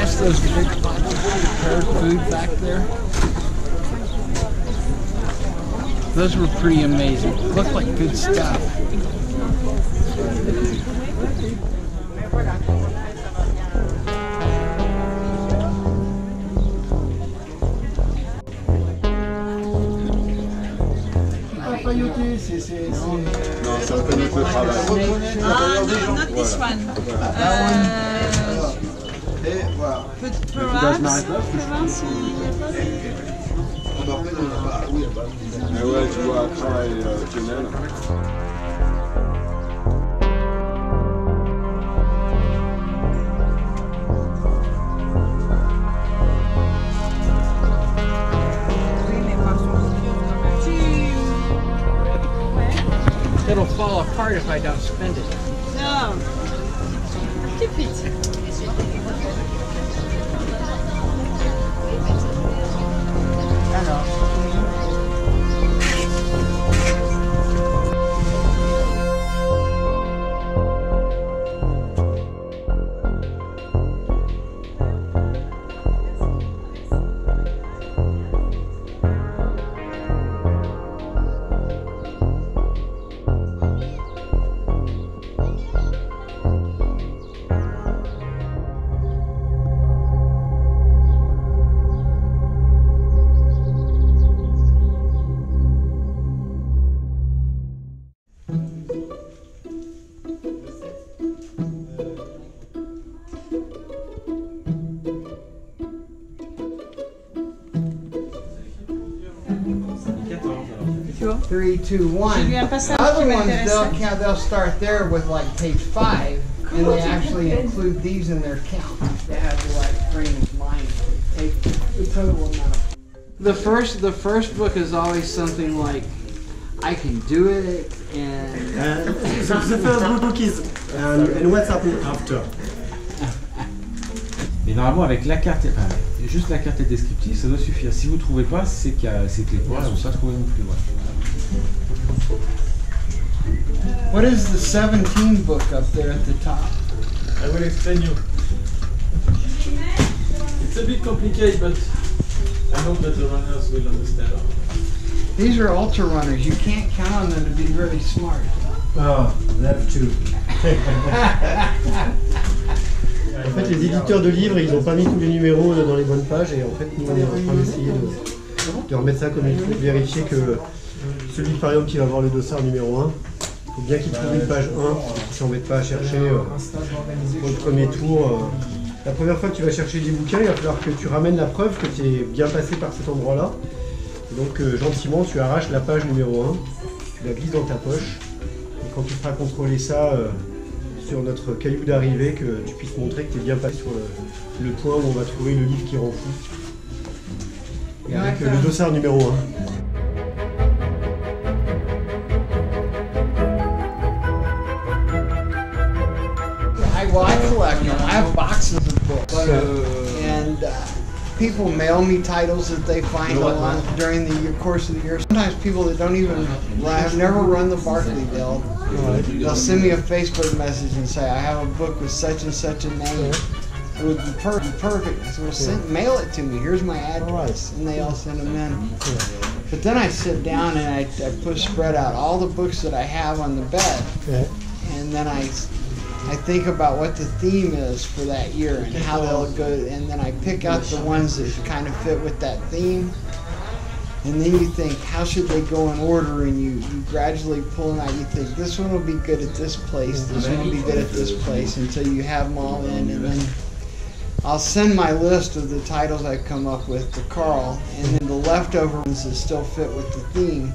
Watch those big pots of prepared food back there. Those were pretty amazing. Looked like good stuff. Non, ça peut nous faire travail. Ah, no, not this one. Perhaps. Mais ouais, tu vois, travail tunnel. It'll fall apart if I don't spend it. No. Keep it. Three, two, one. Other ones, they'll start there with like page 5, and they actually include these in their count. They have the right frame of mind. Take the total amount. The first book is always something like, I can do it, and So the first book is and what's happening after. Mais normalement avec la carte, enfin, juste la carte descriptive, ça doit suffire. Si vous ne trouvez pas, c'est que les points ne sont pas trouvés non plus. Ouais. What is the 17 book up there at the top? I will explain you. It's a bit complicated, but I hope that the runners will understand. These are ultra runners. You can't count on them to be really smart. Oh, love to. En fait, les éditeurs de livres, ils n'ont pas mis tous les numéros dans les bonnes pages, et en fait, nous, on est en train d'essayer de remettre ça comme il faut, vérifier que celui, par exemple, qui va avoir le dossard numéro 1, il faut bien qu'il trouve une page 1, qu'il ne s'embête pas à chercher pour le premier tour. La première fois que tu vas chercher des bouquins, il va falloir que tu ramènes la preuve que tu es bien passé par cet endroit-là. Donc, gentiment, tu arraches la page numéro 1, tu la glisses dans ta poche, et quand tu feras contrôler ça sur notre caillou d'arrivée, que tu puisses montrer que tu es bien passé sur le point où on va trouver le livre qui rend fou. Et avec le dossard numéro 1. I collect them. I have boxes of books. And people mail me titles that they find during the course of the year. Sometimes people that don't even, have never run the Barkley, they'll send me a Facebook message and say, I have a book with such and such a name. It would be perfect. I said, well, mail it to me. Here's my address. And they all send them in. But then I sit down and I spread out all the books that I have on the bed. And then I think about what the theme is for that year and how they'll go, and then I pick out the ones that kind of fit with that theme. And then you think, how should they go in order? And you gradually pull them out. You think, this one will be good at this place, this one will be good at this place, until you have them all in. And then I'll send my list of the titles I've come up with to Carl, and then the leftover ones that still fit with the theme,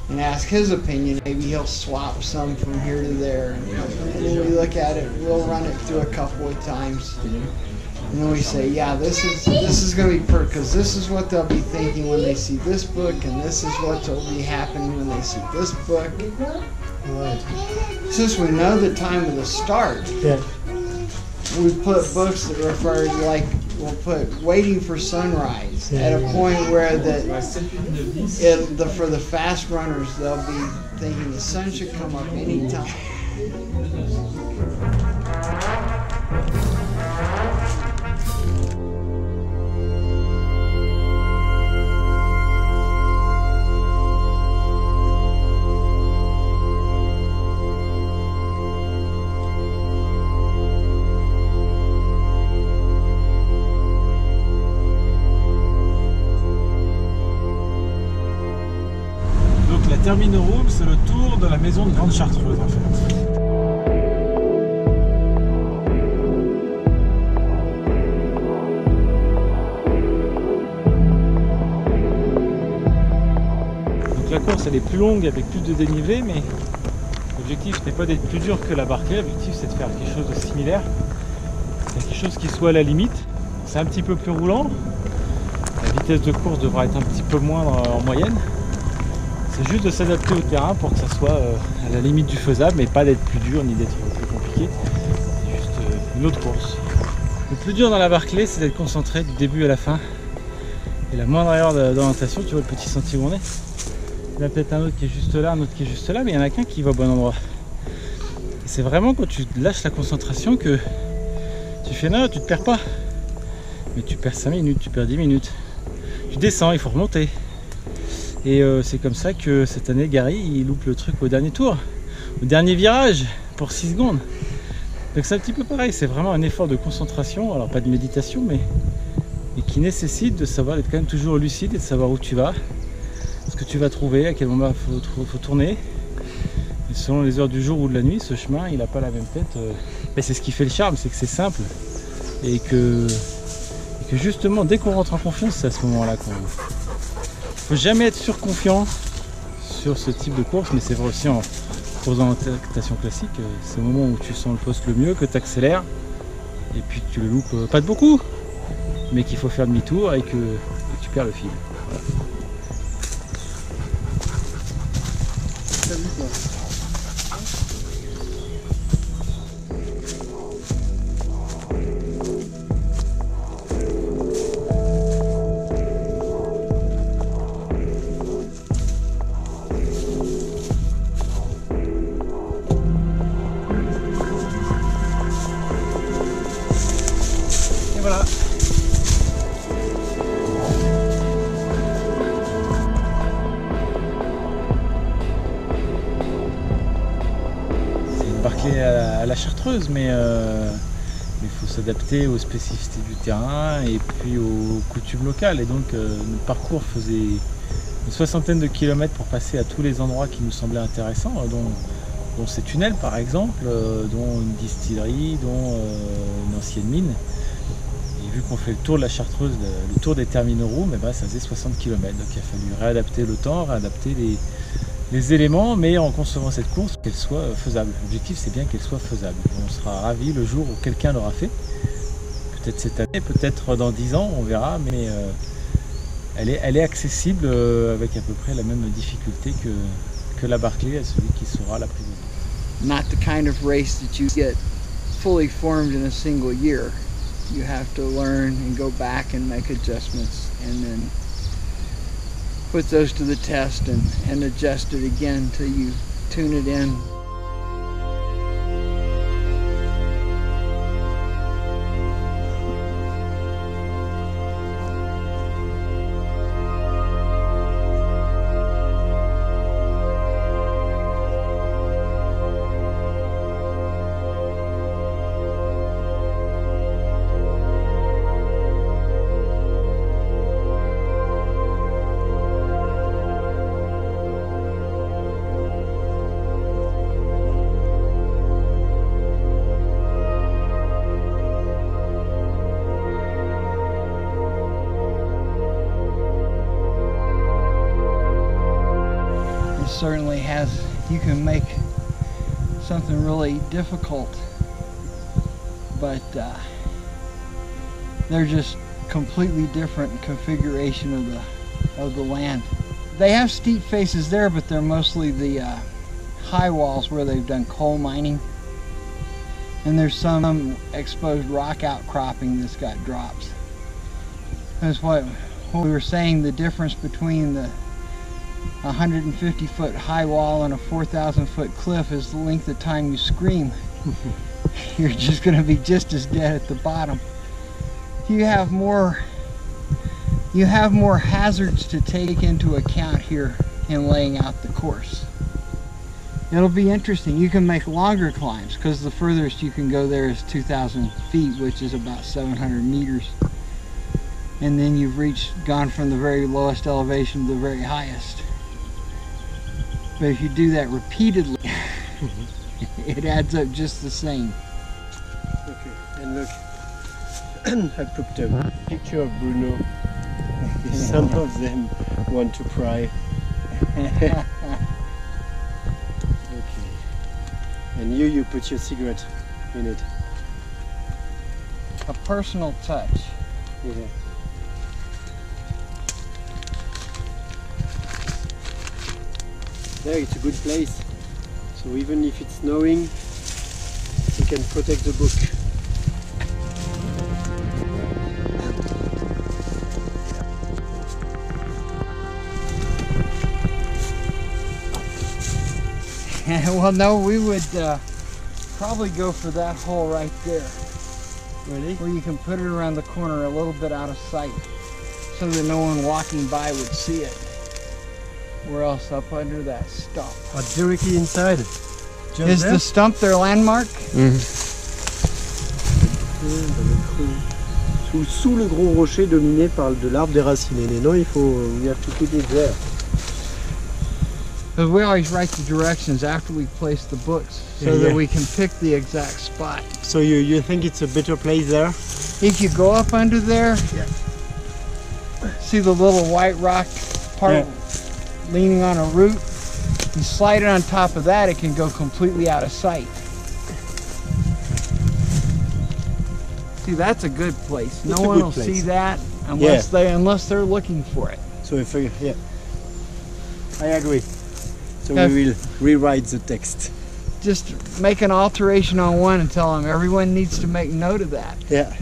and ask his opinion. Maybe he'll swap some from here to there. And then we look at it, we'll run it through a couple of times. And then we say, yeah, this is going to be perfect, because this is what they'll be thinking when they see this book, and this is what will be happening when they see this book. Since we know the time of the start, we put books that refer to, like, we'll put Waiting for Sunrise at a point where for the fast runners, they'll be thinking the sun should come up anytime. Termine Room, c'est le tour de la maison de Grande Chartreuse en fait. Donc la course elle est plus longue avec plus de dénivelé, mais l'objectif n'est pas d'être plus dur que la Barclay, l'objectif c'est de faire quelque chose de similaire, quelque chose qui soit à la limite. C'est un petit peu plus roulant, la vitesse de course devra être un petit peu moindre en moyenne. C'est juste de s'adapter au terrain pour que ça soit à la limite du faisable, mais pas d'être plus dur ni d'être plus compliqué. C'est juste une autre course. Le plus dur dans la Barclay, c'est d'être concentré du début à la fin. Et la moindre erreur d'orientation, tu vois le petit sentier où on est. Il y en a peut-être un autre qui est juste là, un autre qui est juste là, mais il n'y en a qu'un qui va au bon endroit. Et c'est vraiment quand tu lâches la concentration que tu fais non, tu te perds pas. Mais tu perds 5 minutes, tu perds 10 minutes. Tu descends, il faut remonter. Et c'est comme ça que cette année, Gary, il loupe le truc au dernier tour, au dernier virage, pour 6 secondes. Donc c'est un petit peu pareil, c'est vraiment un effort de concentration, alors pas de méditation, mais qui nécessite de savoir être quand même toujours lucide et de savoir où tu vas, ce que tu vas trouver, à quel moment il faut tourner. Et selon les heures du jour ou de la nuit, ce chemin, il n'a pas la même tête. Mais c'est ce qui fait le charme, c'est que c'est simple. Et que justement, dès qu'on rentre en confiance, c'est à ce moment-là qu'on... Il ne faut jamais être surconfiant sur ce type de course, mais c'est vrai aussi en course d'orientation classique. C'est le moment où tu sens le poste le mieux, que tu accélères, et puis que tu le loupes pas de beaucoup, mais qu'il faut faire demi-tour et que tu perds le fil. Voilà. Voilà. C'est une Barclay à la chartreuse, mais il faut s'adapter aux spécificités du terrain et puis aux coutumes locales. Et donc notre parcours faisait une soixantaine de kilomètres pour passer à tous les endroits qui nous semblaient intéressants, dont ces tunnels par exemple, dont une distillerie, dont une ancienne mine. Vu qu'on fait le tour de la Chartreuse, le tour des Terminal Room, et ben ça faisait 60 km. Donc il a fallu réadapter le temps, réadapter les éléments, mais en concevant cette course, qu'elle soit faisable. L'objectif c'est bien qu'elle soit faisable. On sera ravis le jour où quelqu'un l'aura fait. Peut-être cette année, peut-être dans 10 ans, on verra, mais elle est accessible avec à peu près la même difficulté que la Barclay, à celui qui saura la prisonnier. Not the kind of race that you get fully formed in a single year. You have to learn and go back and make adjustments and then put those to the test and adjust it again until you tune it in. Certainly has, you can make something really difficult, but they're just completely different configuration of the land. They have steep faces there, but they're mostly the high walls where they've done coal mining, and there's some exposed rock outcropping that's got drops. That's what we were saying, the difference between the 150-foot high wall and a 4,000-foot cliff is the length of time you scream. You're just going to be just as dead at the bottom. You have more hazards to take into account here in laying out the course. It'll be interesting. You can make longer climbs because the furthest you can go there is 2,000 feet, which is about 700 meters. And then you've gone from the very lowest elevation to the very highest. But if you do that repeatedly, it adds up just the same. Okay, and look, I put a picture of Bruno. Some of them want to cry. Okay. And you put your cigarette in it. A personal touch. Yeah. There, it's a good place. So even if it's snowing, you can protect the book. Well, no, we would probably go for that hole right there. Really? Where you can put it around the corner a little bit out of sight so that no one walking by would see it. Where else? Up under that stump. Directly inside. Is the stump their landmark? Sous le gros rocher dominé par de l'arbre déraciné. Et non, il faut, we have to put it there. Because we always write the directions after we place the books so that we can pick the exact spot. So you think it's a better place there? If you go up under there, see the little white rock part leaning on a root? You slide it on top of that, it can go completely out of sight. See, that's a good place. No one will see that unless they're looking for it. So if I agree. So we will rewrite the text. Just make an alteration on one and tell them everyone needs to make note of that. Yeah.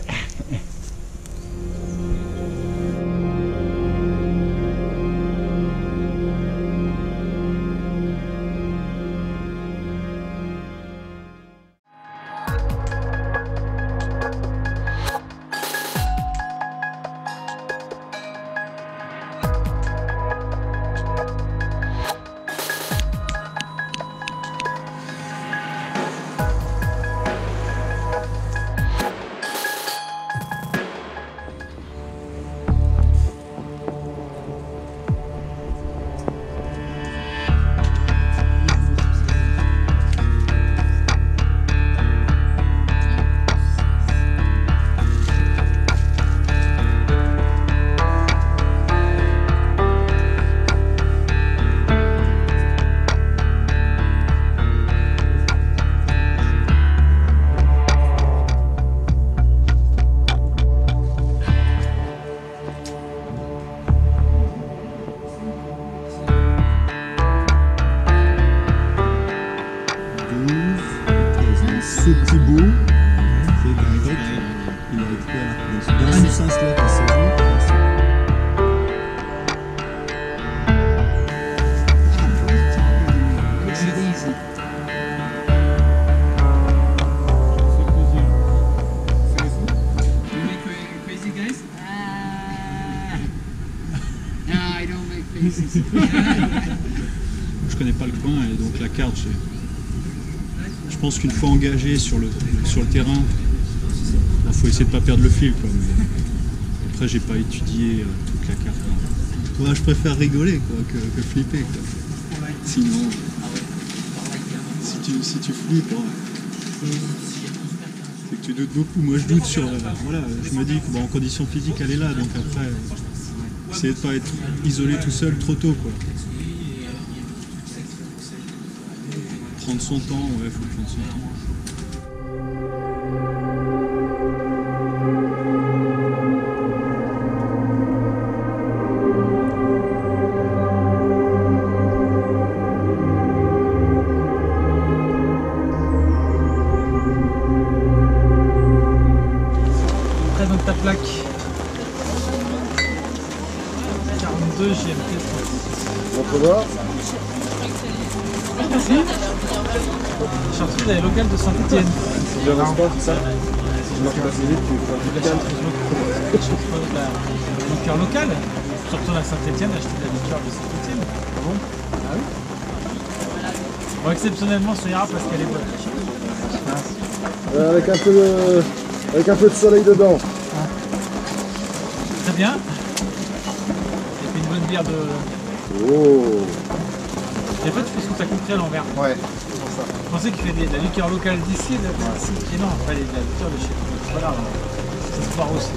Ce petit bout, c'est qu'en fait, il a été dans ce sens-là que c'est vu. Je connais pas le coin et donc la carte, je pense qu'une fois engagé sur le terrain, il faut essayer de pas perdre le fil, quoi. Mais après, j'ai pas étudié toute la carte. Moi, je préfère rigoler, quoi, que flipper, quoi. Sinon, si tu flippes, c'est que tu doutes beaucoup. Moi, je doute sur, voilà, je me dis que en condition physique, elle est là, donc après, essayer de pas être isolé tout seul trop tôt, quoi. Prendre son temps, ouais, faut prendre son temps. Présente ta plaque. 42 GMT. On peut voir. Merci. Chantier des locales de Saint-Étienne. Je reste pas, c'est ça. Si je marche pas assez vite, tu fais un La liqueur locale. Tu retournes à Saint-Étienne acheter de la liqueur de Saint-Étienne. Ah bon? Ah oui. Bon, exceptionnellement, ça ira parce qu'elle est bonne. avec un peu de soleil dedans. Ah. Très bien. Et puis une bonne bière de... Oh. Et en fait, je pense que ça coûterait à l'envers. Ouais, c'est pour ça. Je pensais qu'il fait de la liqueur locale d'ici, de d'ici. Et non, pas de la liqueur de chez nous. Voilà, c'est se foire aussi.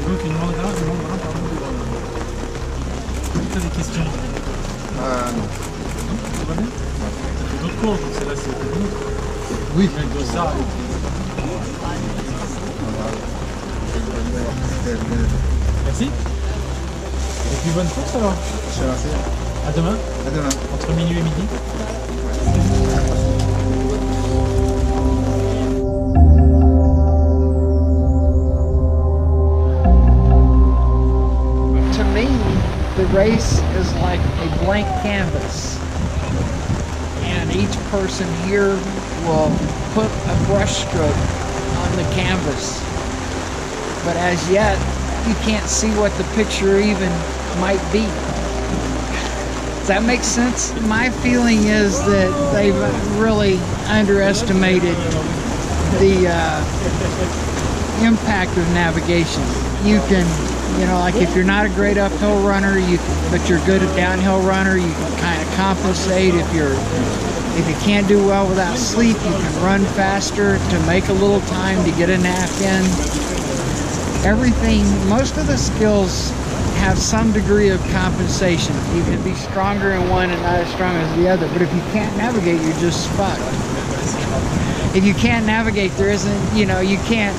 Donc une mandarin, pardon. Tu as des questions? Non. Ça va bien? Ça fait d'autres courses, donc celle-là c'est bon. Oui. Avec Dossard. Merci. Et puis bonne course alors. Je te remercie. À demain. À demain. Entre minuit et midi. To me, the race is like a blank canvas. And each person here will put a brush stroke on the canvas. But as yet, you can't see what the picture even might be. Does that make sense? My feeling is that they've really underestimated the impact of navigation. You can, you know, like if you're not a great uphill runner, but you're good at downhill runner, you can kind of compensate. If you can't do well without sleep, you can run faster to make a little time to get a nap in. Everything, most of the skills have some degree of compensation. You can be stronger in one and not as strong as the other, but if you can't navigate, you're just fucked. If you can't navigate, there isn't, you know, you can't,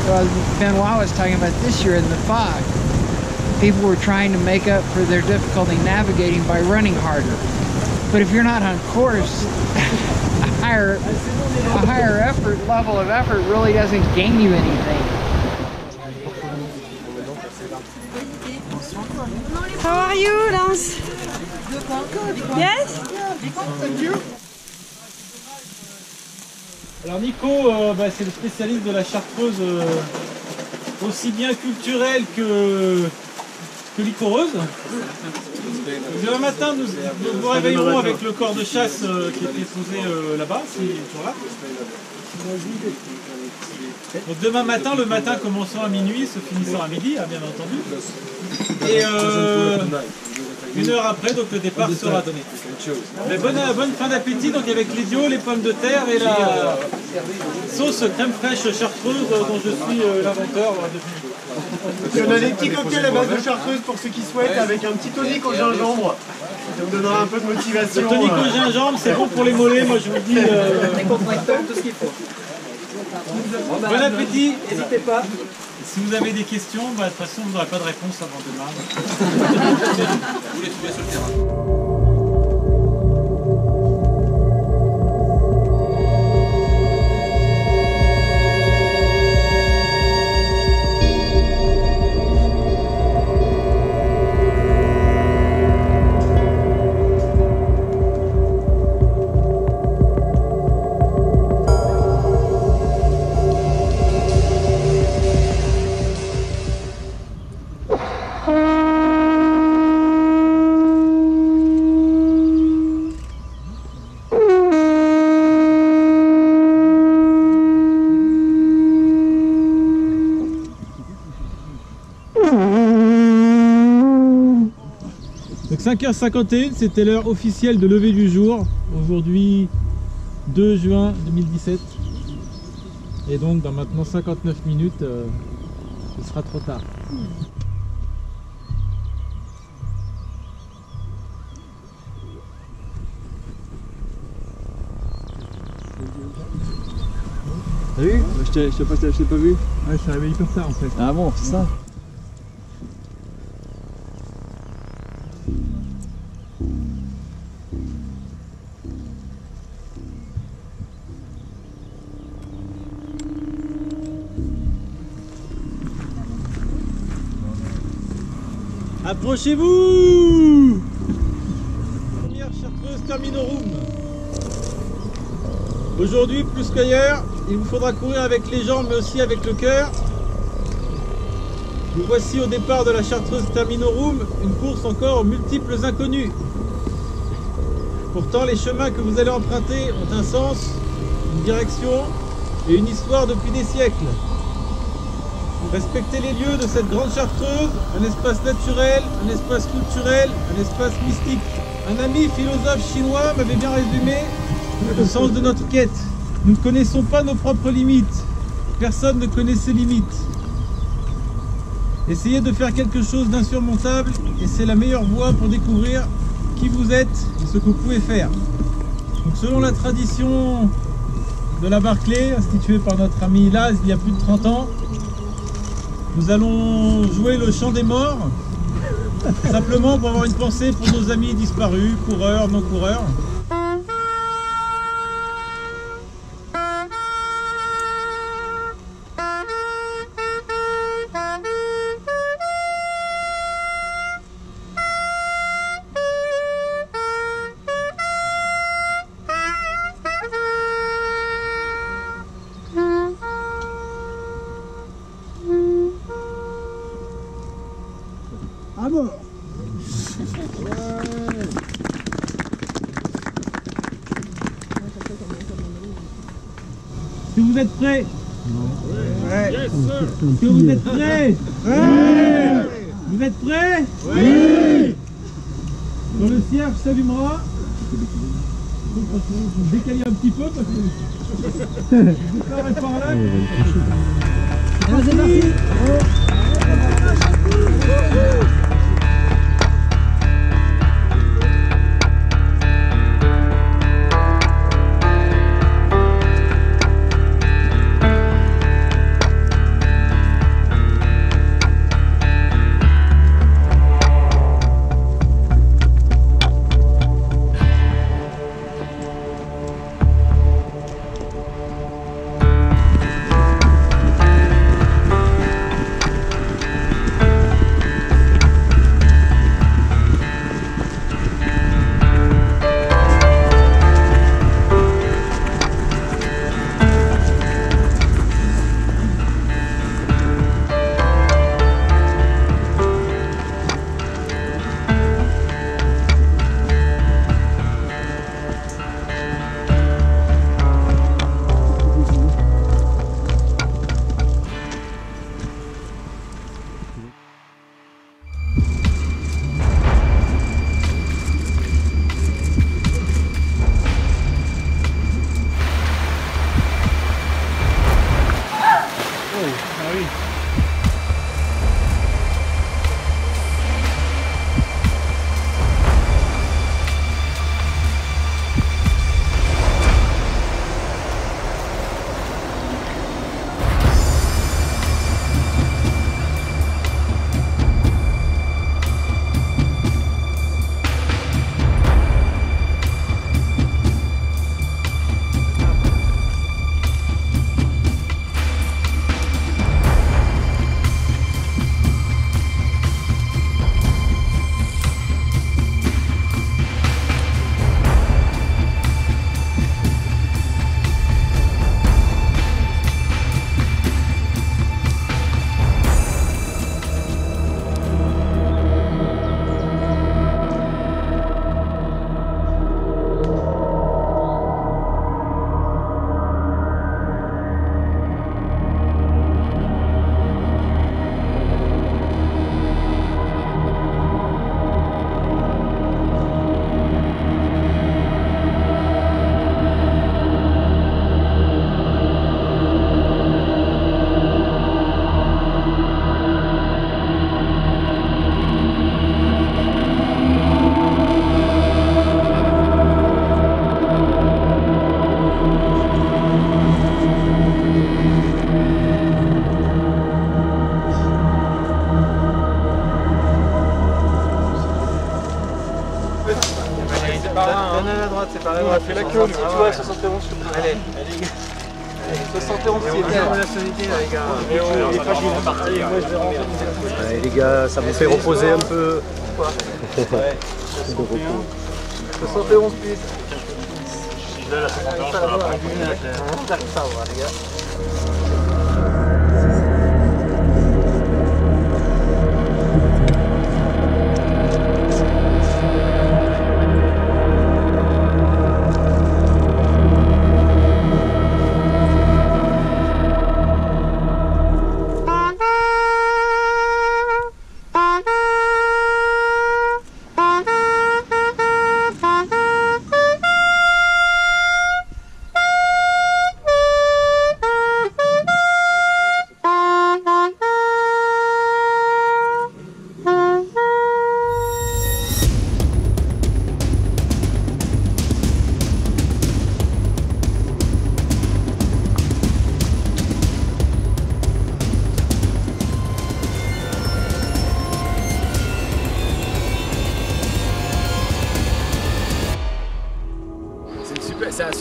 well, Benoit was talking about this year in the fog. People were trying to make up for their difficulty navigating by running harder. But if you're not on course, a higher level of effort really doesn't gain you anything. How are you, Lance? Yes? Alors Nico, c'est le spécialiste de la chartreuse aussi bien culturelle que liquoreuse. Demain matin, nous nous réveillerons avec le corps de chasse qui était posé là-bas, c'est toujours là. Donc demain matin, le matin commençant à minuit, se finissant à midi, bien entendu. Et une heure après, donc le départ sera donné. Mais bonne fin d'appétit, donc avec l'idiot, les pommes de terre et la sauce crème fraîche chartreuse dont je suis l'inventeur depuis. On a des petits cocktails à base de chartreuse pour ceux qui souhaitent, avec un petit tonique au gingembre. Ça vous donnera un peu de motivation. Le tonique au gingembre, c'est bon pour les mollets, moi je vous dis. Tout ce qu'il faut. Bon appétit, n'hésitez pas. Si vous avez des questions, de toute façon vous n'aurez pas de réponse avant demain. Vous les trouvez sur le terrain. Donc 5h51, c'était l'heure officielle de lever du jour. Aujourd'hui 2 juin 2017. Et donc dans maintenant 59 minutes, ce sera trop tard. T'as vu? Je t'ai pas vu. Ouais, je suis arrivé hyper tard en fait. Ah bon, c'est ça? Approchez-vous! Première chartreuse Terminorum. Aujourd'hui, plus qu'ailleurs, il vous faudra courir avec les jambes mais aussi avec le cœur. Nous voici au départ de la chartreuse Terminorum, une course encore aux multiples inconnus. Pourtant, les chemins que vous allez emprunter ont un sens, une direction et une histoire depuis des siècles. Respectez les lieux de cette grande chartreuse, un espace naturel, un espace culturel, un espace mystique. Un ami philosophe chinois m'avait bien résumé le sens de notre quête. Nous ne connaissons pas nos propres limites. Personne ne connaît ses limites. Essayez de faire quelque chose d'insurmontable et c'est la meilleure voie pour découvrir qui vous êtes et ce que vous pouvez faire. Donc selon la tradition de la Barclay, instituée par notre ami Laz il y a plus de 30 ans, nous allons jouer le chant des morts, simplement pour avoir une pensée pour nos amis disparus, coureurs, non-coureurs. À mort. Est-ce que vous êtes prêts? Ouais. Est-ce que vous êtes prêts? Ouais. Vous êtes prêts? Oui. Quand le cierge s'allumera, vous décalez un petit peu parce que vous serez par là. C'est parti. On a fait la queue, tu vois, 71 sur le. Allez, 71 c'est bien. La solidité, les gars. Les fragiles, moi je vais rentrer. Allez les gars, ça vous fait reposer un peu. Ouais. 71 plus. Là, la 71, ça va pas. Ça va, les gars.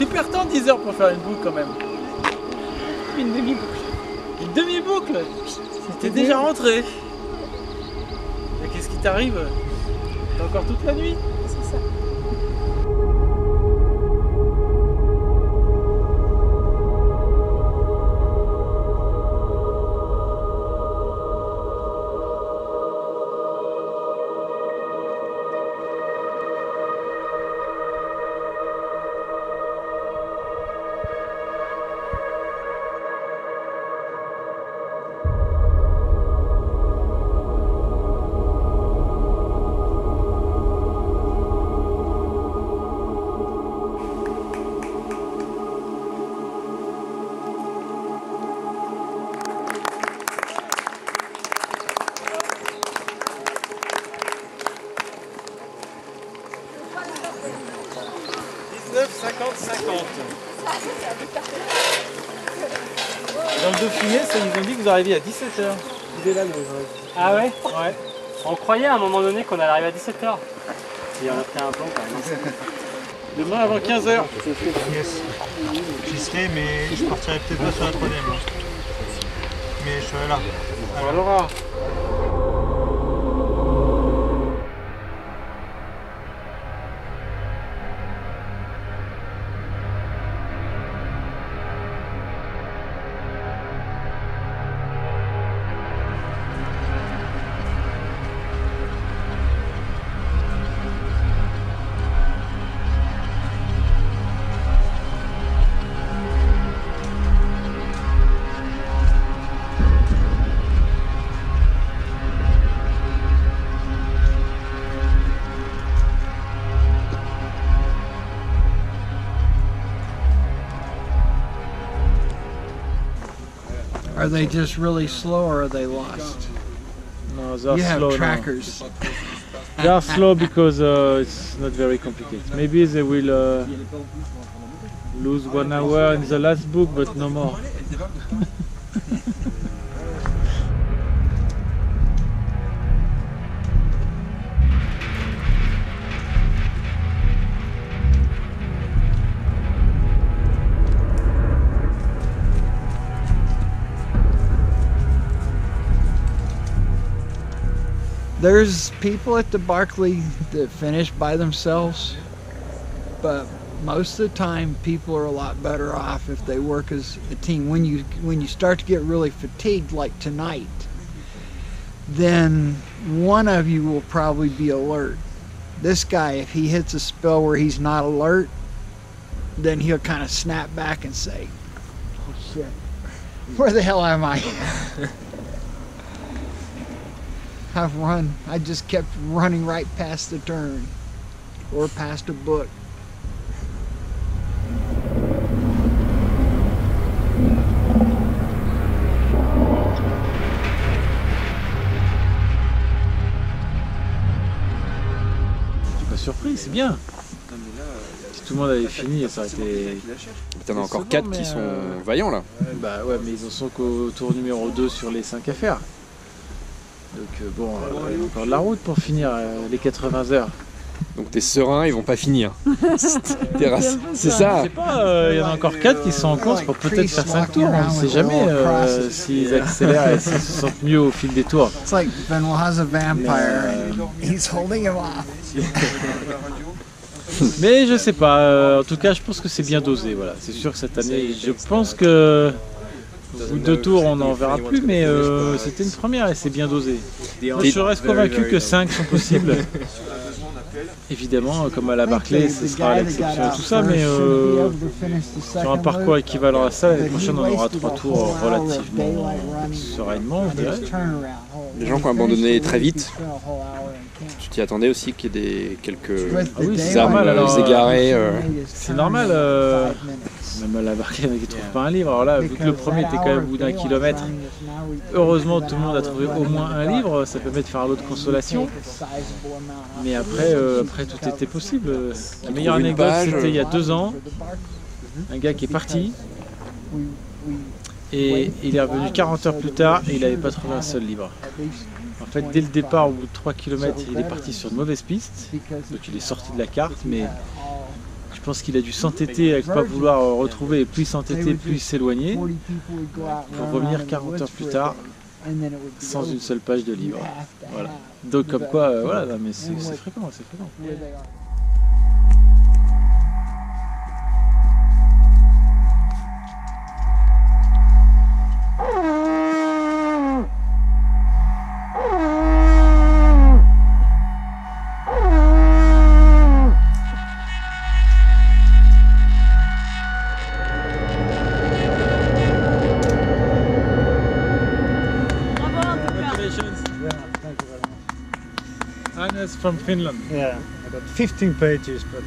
super temps 10 heures pour faire une boucle quand même. Une demi-boucle. Une demi-boucle. T'es déjà rentré. Et qu'est-ce qui t'arrive? T'as encore toute la nuit? C'est ça. Dans le Dauphiné, ça, ils ont dit que vous arriviez à 17h. Il est là le. Ah ouais? Ouais. On croyait à un moment donné qu'on allait arriver à 17h. Et on a pris un plan quand même. Demain avant 15h. Yes. J'y serai, mais je partirai peut-être pas sur la 3ème. Mais je serai là. Alors. Are they just really slow or are they lost? No, they are You have slow trackers. They are slow because it's not very complicated. Maybe they will lose 1 hour in the last book, but no more. There's people at the Barkley that finish by themselves, but most of the time people are a lot better off if they work as a team. When you start to get really fatigued like tonight, then one of you will probably be alert. This guy, if he hits a spell where he's not alert, then he'll kind of snap back and say, "Oh shit, where the hell am I?" I just kept running right past the turn or past a book. Je suis pas surpris, c'est bien. Si tout le monde avait fini, ça aurait été... T'en as encore 4 qui sont vaillants là. Bah ouais, mais ils en sont qu'au tour numéro 2 sur les 5 à faire. Donc bon, il y a encore de la route pour finir les 80 heures. Donc t'es serein, ils vont pas finir. C'est ça. Je sais pas, il y en a encore 4 qui sont en course pour peut-être faire 5 tours. On ne sait jamais s'ils accélèrent et s'ils se sentent mieux au fil des tours. It's like Benoit has a vampire and he's holding him off. Mais je sais pas, en tout cas je pense que c'est bien dosé. Voilà. C'est sûr que cette année, je pense que au bout de 2 tours on n'en verra plus, mais c'était une première et c'est bien dosé. Moi, je reste convaincu que 5 sont possibles. Évidemment, comme à la Barclay, ce sera l'exception et tout ça, mais sur un parcours équivalent à ça, l'année prochaine on aura 3 tours relativement sereinement, je dirais. Les gens qui ont abandonné très vite, tu t'y attendais aussi qu'il y ait quelques armes égarées. C'est normal, même à la Barclay, il y en a qui ne trouvent pas un livre. Alors là, vu que le premier était quand même au bout d'1 kilomètre, heureusement tout le monde a trouvé au moins un livre, ça permet de faire l'autre consolation. Mais après, tout était possible. La meilleure anecdote, c'était il y a 2 ans, un gars qui est parti, et il est revenu 40 heures plus tard et il n'avait pas trouvé un seul livre. En fait, dès le départ, au bout de 3 km, il est parti sur une mauvaise piste, donc il est sorti de la carte, mais je Je pense qu'il a dû s'entêter avec pas vouloir retrouver, et plus s'entêter, plus s'éloigner, pour revenir 40 heures plus tard, sans une seule page de livre. Voilà. Donc comme quoi, voilà, non, mais c'est fréquent, c'est fréquent. Anna's from Finland. Yeah, I got 15 pages, but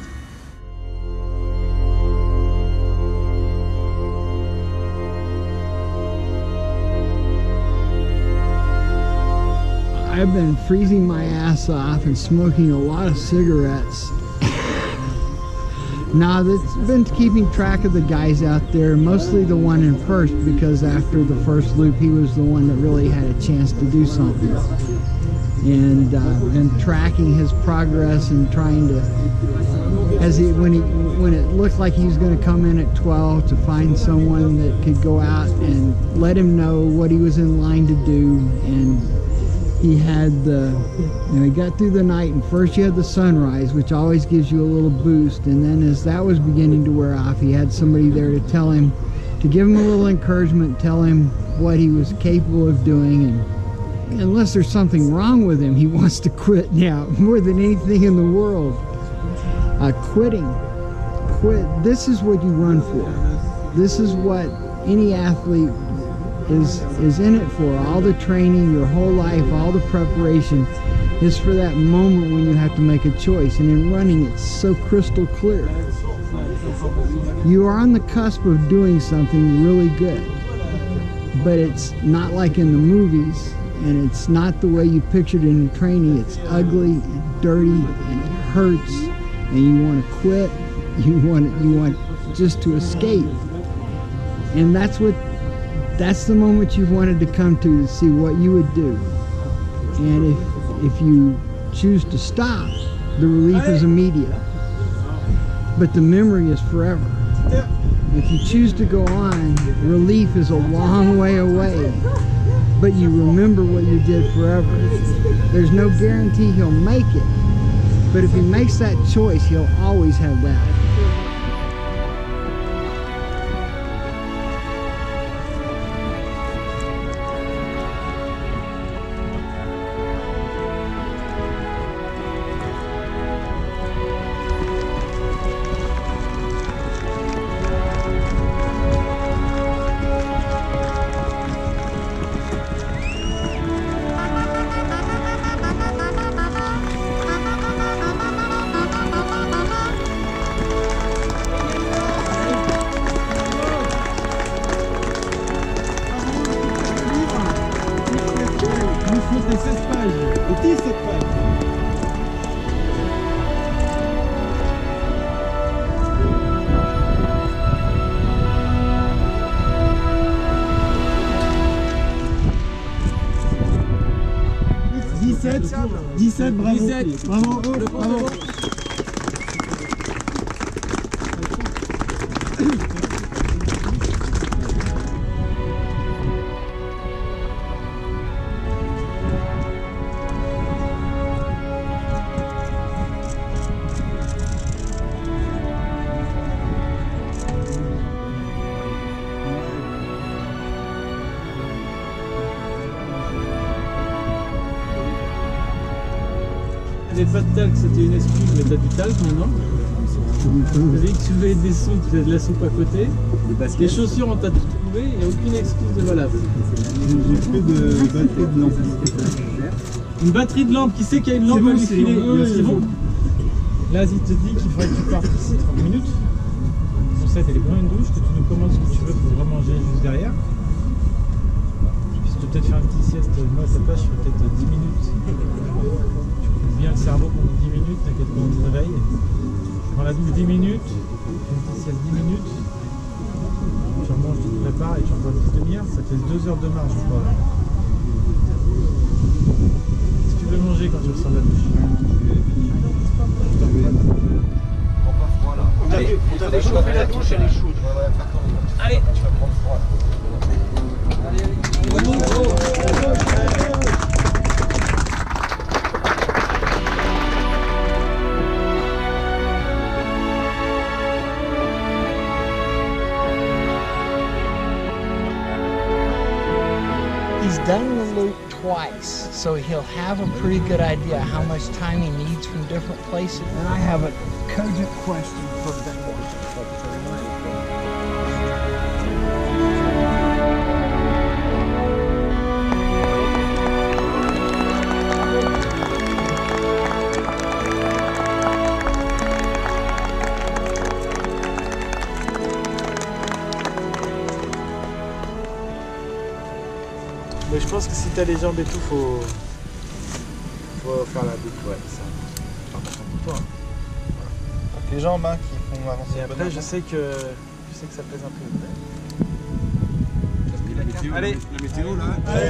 I've been freezing my ass off and smoking a lot of cigarettes. Now, that's been keeping track of the guys out there, mostly the one in first, because after the first loop, he was the one that really had a chance to do something. And been tracking his progress and trying to, when it looked like he was going to come in at 12, to find someone that could go out and let him know what he was in line to do. And he had he got through the night, and first you had the sunrise, which always gives you a little boost, and then as that was beginning to wear off, he had somebody there to tell him, to give him a little encouragement, tell him what he was capable of doing. And unless there's something wrong with him, he wants to quit now more than anything in the world. Quit. This is what you run for. This is what any athlete is in it for. All the training, your whole life, all the preparation is for that moment when you have to make a choice. And in running, it's so crystal clear. You are on the cusp of doing something really good, but it's not like in the movies, and it's not the way you pictured it in your training. It's ugly and dirty and it hurts, and you want to quit. You want just to escape. And that's the moment you've wanted to come to see what you would do. And if you choose to stop, the relief is immediate, but the memory is forever. If you choose to go on, relief is a long way away, but you remember what you did forever. There's no guarantee he'll make it, but if he makes that choice, he'll always have that. Bravo. 17, bravo, bravo. Les pas de talc, c'était une excuse, mais t'as du talc maintenant. Vous avez que tu veux être des sous, tu as de la soupe à côté. Les chaussures, on t'a tout trouvé, il n'y a aucune excuse de valable. J'ai fait de batterie de lampe. Une batterie de lampe, qui sait qu'il y a une lampe à lui filer? C'est bon. Là, il te dit qu'il faudrait que tu partes ici 30 minutes. Pour ça, t'allais prendre une douche, que tu nous commandes ce que tu veux pour remanger juste derrière. Puis tu peux peut-être faire une petite sieste. Moi, à ta place, je fais peut-être 10 minutes. Bien le cerveau pendant 10 minutes, t'inquiète pas, on te réveille. Tu prends la douche 10 minutes, tu fais une petite sieste 10 minutes, tu remanges, tu te prépares et tu reprends une petite demi-heure, ça fait 2 heures de marche, je crois. Qu'est-ce que tu veux manger quand tu ressors de la douche? On passe froid là. Allez. douche, elle est chaude. Allez. He's done the loop twice, so he'll have a pretty good idea how much time he needs from different places. And I have a cogent question for Ben. Mais je pense que si t'as les jambes et tout, faut faire la boucle, ouais, ça. C'est important pour toi. Tes jambes hein, qui font avancer. Et après, je sais que ça pèse un peu. Allez, la météo là. Allez.